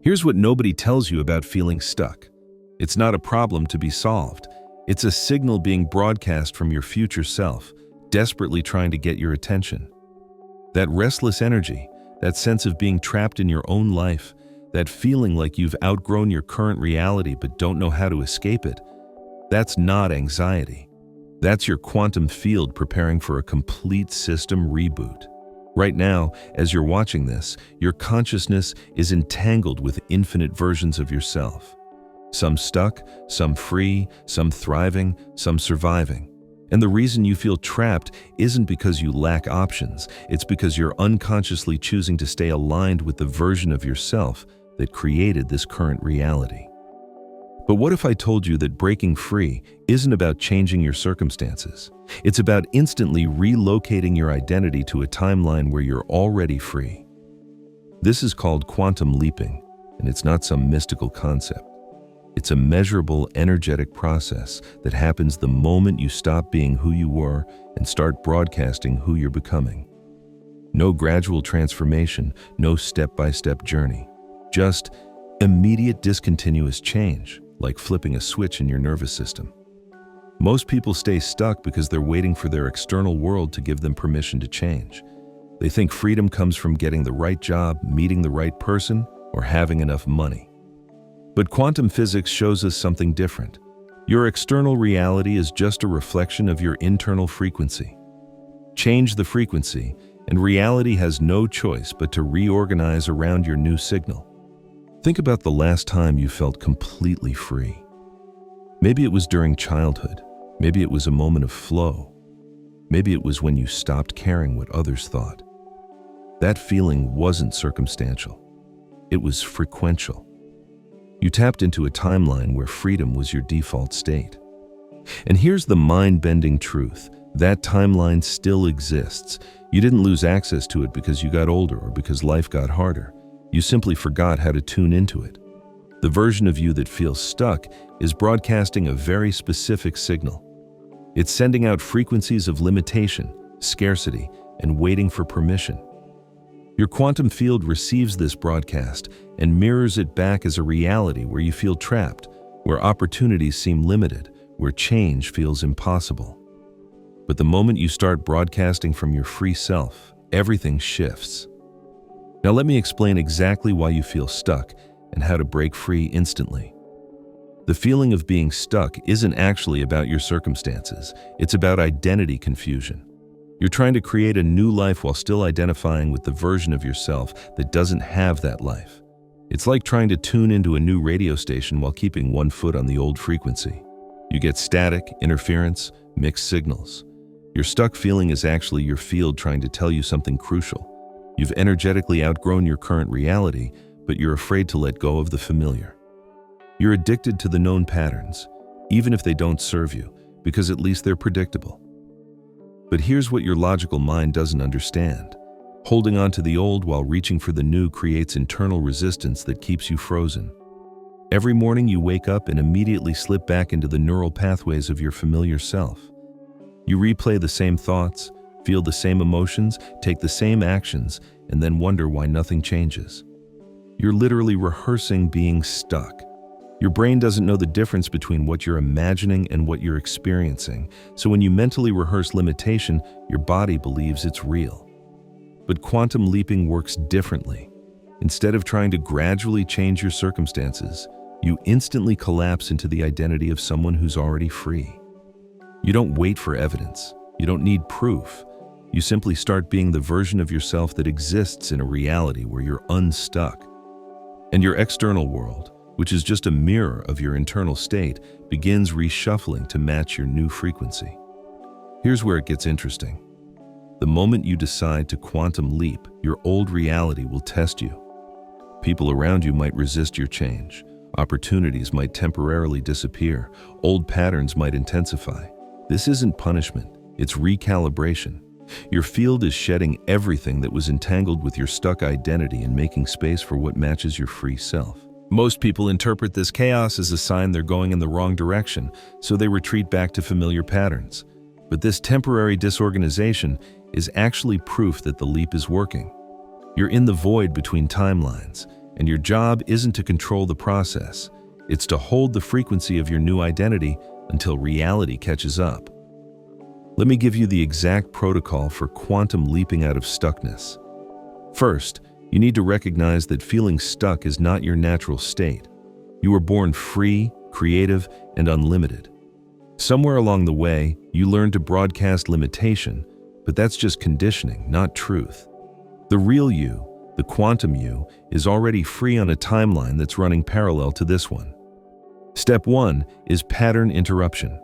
Here's what nobody tells you about feeling stuck. It's not a problem to be solved. It's a signal being broadcast from your future self, desperately trying to get your attention. That restless energy, that sense of being trapped in your own life, that feeling like you've outgrown your current reality but don't know how to escape it, that's not anxiety. That's your quantum field preparing for a complete system reboot. Right now, as you're watching this, your consciousness is entangled with infinite versions of yourself. Some stuck, some free, some thriving, some surviving. And the reason you feel trapped isn't because you lack options, it's because you're unconsciously choosing to stay aligned with the version of yourself that created this current reality. But what if I told you that breaking free isn't about changing your circumstances? It's about instantly relocating your identity to a timeline where you're already free. This is called quantum leaping, and it's not some mystical concept. It's a measurable, energetic process that happens the moment you stop being who you were and start broadcasting who you're becoming. No gradual transformation, no step-by-step journey. Just immediate discontinuous change, like flipping a switch in your nervous system. Most people stay stuck because they're waiting for their external world to give them permission to change. They think freedom comes from getting the right job, meeting the right person, or having enough money. But quantum physics shows us something different. Your external reality is just a reflection of your internal frequency. Change the frequency, and reality has no choice but to reorganize around your new signal. Think about the last time you felt completely free. Maybe it was during childhood. Maybe it was a moment of flow. Maybe it was when you stopped caring what others thought. That feeling wasn't circumstantial. It was frequential. You tapped into a timeline where freedom was your default state. And here's the mind-bending truth. That timeline still exists. You didn't lose access to it because you got older or because life got harder. You simply forgot how to tune into it. The version of you that feels stuck is broadcasting a very specific signal. It's sending out frequencies of limitation, scarcity, and waiting for permission. Your quantum field receives this broadcast and mirrors it back as a reality where you feel trapped, where opportunities seem limited, where change feels impossible. But the moment you start broadcasting from your free self, everything shifts. Now let me explain exactly why you feel stuck and how to break free instantly. The feeling of being stuck isn't actually about your circumstances. It's about identity confusion. You're trying to create a new life while still identifying with the version of yourself that doesn't have that life. It's like trying to tune into a new radio station while keeping one foot on the old frequency. You get static, interference, mixed signals. Your stuck feeling is actually your field trying to tell you something crucial. You've energetically outgrown your current reality, but you're afraid to let go of the familiar. You're addicted to the known patterns, even if they don't serve you, because at least they're predictable. But here's what your logical mind doesn't understand. Holding on to the old while reaching for the new creates internal resistance that keeps you frozen. Every morning you wake up and immediately slip back into the neural pathways of your familiar self. You replay the same thoughts, feel the same emotions, take the same actions, and then wonder why nothing changes. You're literally rehearsing being stuck. Your brain doesn't know the difference between what you're imagining and what you're experiencing, so when you mentally rehearse limitation, your body believes it's real. But quantum leaping works differently. Instead of trying to gradually change your circumstances, you instantly collapse into the identity of someone who's already free. You don't wait for evidence. You don't need proof. You simply start being the version of yourself that exists in a reality where you're unstuck. And your external world, which is just a mirror of your internal state, begins reshuffling to match your new frequency. Here's where it gets interesting. The moment you decide to quantum leap, your old reality will test you. People around you might resist your change. Opportunities might temporarily disappear. Old patterns might intensify. This isn't punishment, it's recalibration. Your field is shedding everything that was entangled with your stuck identity and making space for what matches your free self. Most people interpret this chaos as a sign they're going in the wrong direction, so they retreat back to familiar patterns. But this temporary disorganization is actually proof that the leap is working. You're in the void between timelines, and your job isn't to control the process. It's to hold the frequency of your new identity until reality catches up. Let me give you the exact protocol for quantum leaping out of stuckness. First, you need to recognize that feeling stuck is not your natural state. You were born free, creative, and unlimited. Somewhere along the way, you learned to broadcast limitation, but that's just conditioning, not truth. The real you, the quantum you, is already free on a timeline that's running parallel to this one. Step 1 is pattern interruption.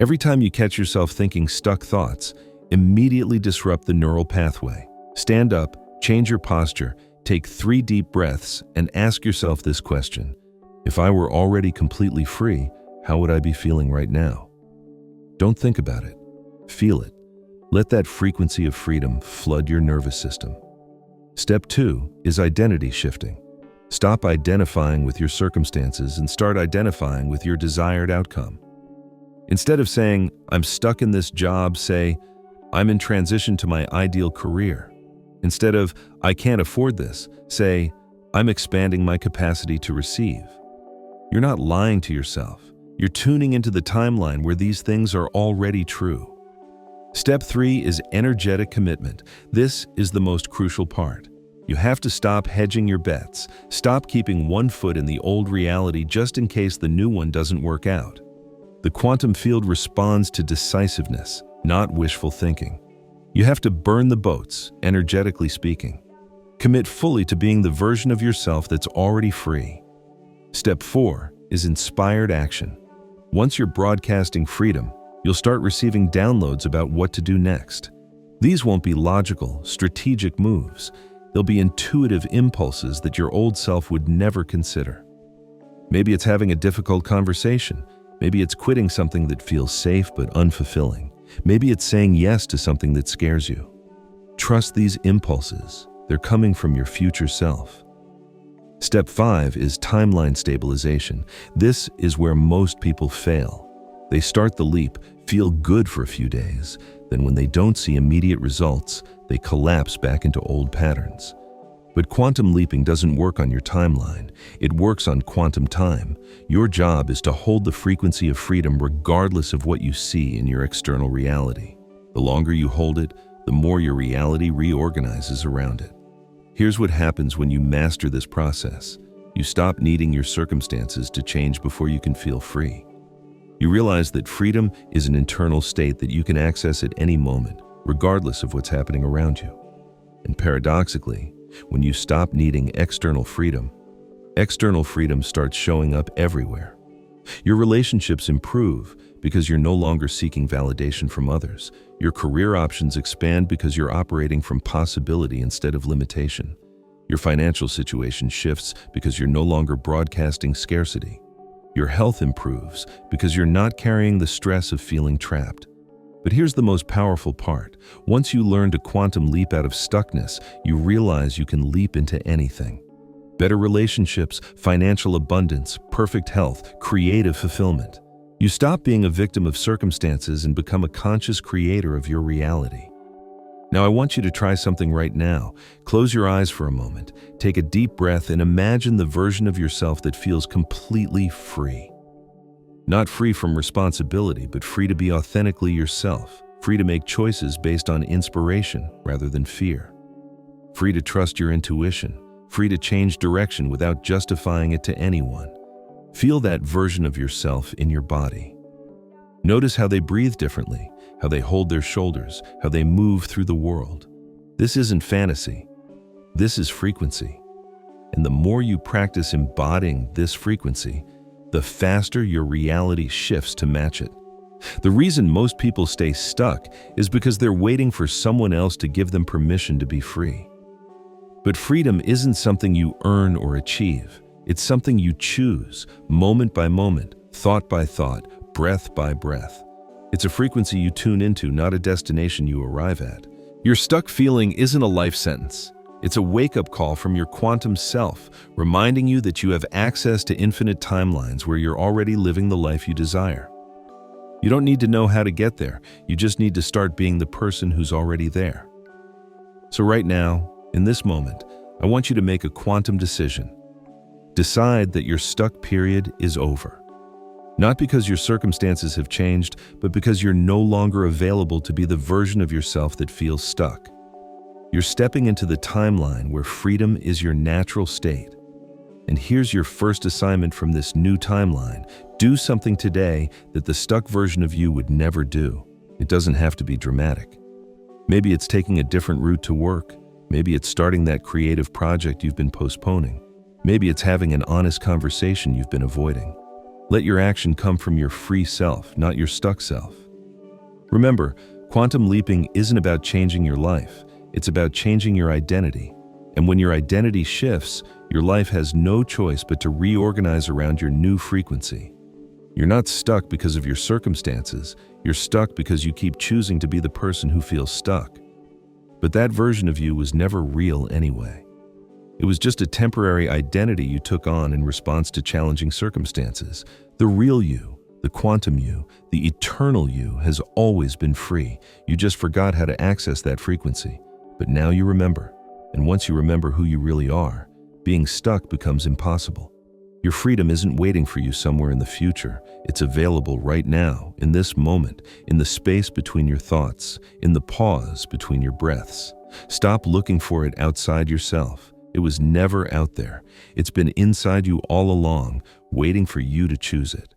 Every time you catch yourself thinking stuck thoughts, immediately disrupt the neural pathway. Stand up, change your posture, take 3 deep breaths, and ask yourself this question: if I were already completely free, how would I be feeling right now? Don't think about it. Feel it. Let that frequency of freedom flood your nervous system. Step 2 is identity shifting. Stop identifying with your circumstances and start identifying with your desired outcome. Instead of saying, "I'm stuck in this job," say, "I'm in transition to my ideal career." Instead of, "I can't afford this," say, "I'm expanding my capacity to receive." You're not lying to yourself. You're tuning into the timeline where these things are already true. Step 3 is energetic commitment. This is the most crucial part. You have to stop hedging your bets. Stop keeping one foot in the old reality just in case the new one doesn't work out. The quantum field responds to decisiveness, not wishful thinking. You have to burn the boats, energetically speaking. Commit fully to being the version of yourself that's already free. Step 4 is inspired action. Once you're broadcasting freedom, you'll start receiving downloads about what to do next. These won't be logical, strategic moves. They'll be intuitive impulses that your old self would never consider. Maybe it's having a difficult conversation. Maybe it's quitting something that feels safe but unfulfilling. Maybe it's saying yes to something that scares you. Trust these impulses. They're coming from your future self. Step 5 is timeline stabilization. This is where most people fail. They start the leap, feel good for a few days, then when they don't see immediate results, they collapse back into old patterns. But quantum leaping doesn't work on your timeline. It works on quantum time. Your job is to hold the frequency of freedom regardless of what you see in your external reality. The longer you hold it, the more your reality reorganizes around it. Here's what happens when you master this process. You stop needing your circumstances to change before you can feel free. You realize that freedom is an internal state that you can access at any moment, regardless of what's happening around you. And paradoxically, when you stop needing external freedom starts showing up everywhere. Your relationships improve because you're no longer seeking validation from others. Your career options expand because you're operating from possibility instead of limitation. Your financial situation shifts because you're no longer broadcasting scarcity. Your health improves because you're not carrying the stress of feeling trapped. But here's the most powerful part. Once you learn to quantum leap out of stuckness, you realize you can leap into anything. Better relationships, financial abundance, perfect health, creative fulfillment. You stop being a victim of circumstances and become a conscious creator of your reality. Now I want you to try something right now. Close your eyes for a moment, take a deep breath, and imagine the version of yourself that feels completely free. Not free from responsibility, but free to be authentically yourself, free to make choices based on inspiration rather than fear, free to trust your intuition, free to change direction without justifying it to anyone. Feel that version of yourself in your body. Notice how they breathe differently, how they hold their shoulders, how they move through the world. This isn't fantasy. This is frequency. And the more you practice embodying this frequency, the faster your reality shifts to match it. The reason most people stay stuck is because they're waiting for someone else to give them permission to be free. But freedom isn't something you earn or achieve. It's something you choose, moment by moment, thought by thought, breath by breath. It's a frequency you tune into, not a destination you arrive at. Your stuck feeling isn't a life sentence. It's a wake-up call from your quantum self, reminding you that you have access to infinite timelines where you're already living the life you desire. You don't need to know how to get there. You just need to start being the person who's already there. So right now, in this moment, I want you to make a quantum decision. Decide that your stuck period is over. Not because your circumstances have changed, but because you're no longer available to be the version of yourself that feels stuck. You're stepping into the timeline where freedom is your natural state. And here's your first assignment from this new timeline. Do something today that the stuck version of you would never do. It doesn't have to be dramatic. Maybe it's taking a different route to work. Maybe it's starting that creative project you've been postponing. Maybe it's having an honest conversation you've been avoiding. Let your action come from your free self, not your stuck self. Remember, quantum leaping isn't about changing your life. It's about changing your identity. And when your identity shifts, your life has no choice but to reorganize around your new frequency. You're not stuck because of your circumstances. You're stuck because you keep choosing to be the person who feels stuck. But that version of you was never real anyway. It was just a temporary identity you took on in response to challenging circumstances. The real you, the quantum you, the eternal you has always been free. You just forgot how to access that frequency. But now you remember. And once you remember who you really are, being stuck becomes impossible. Your freedom isn't waiting for you somewhere in the future. It's available right now, in this moment, in the space between your thoughts, in the pause between your breaths. Stop looking for it outside yourself. It was never out there. It's been inside you all along, waiting for you to choose it.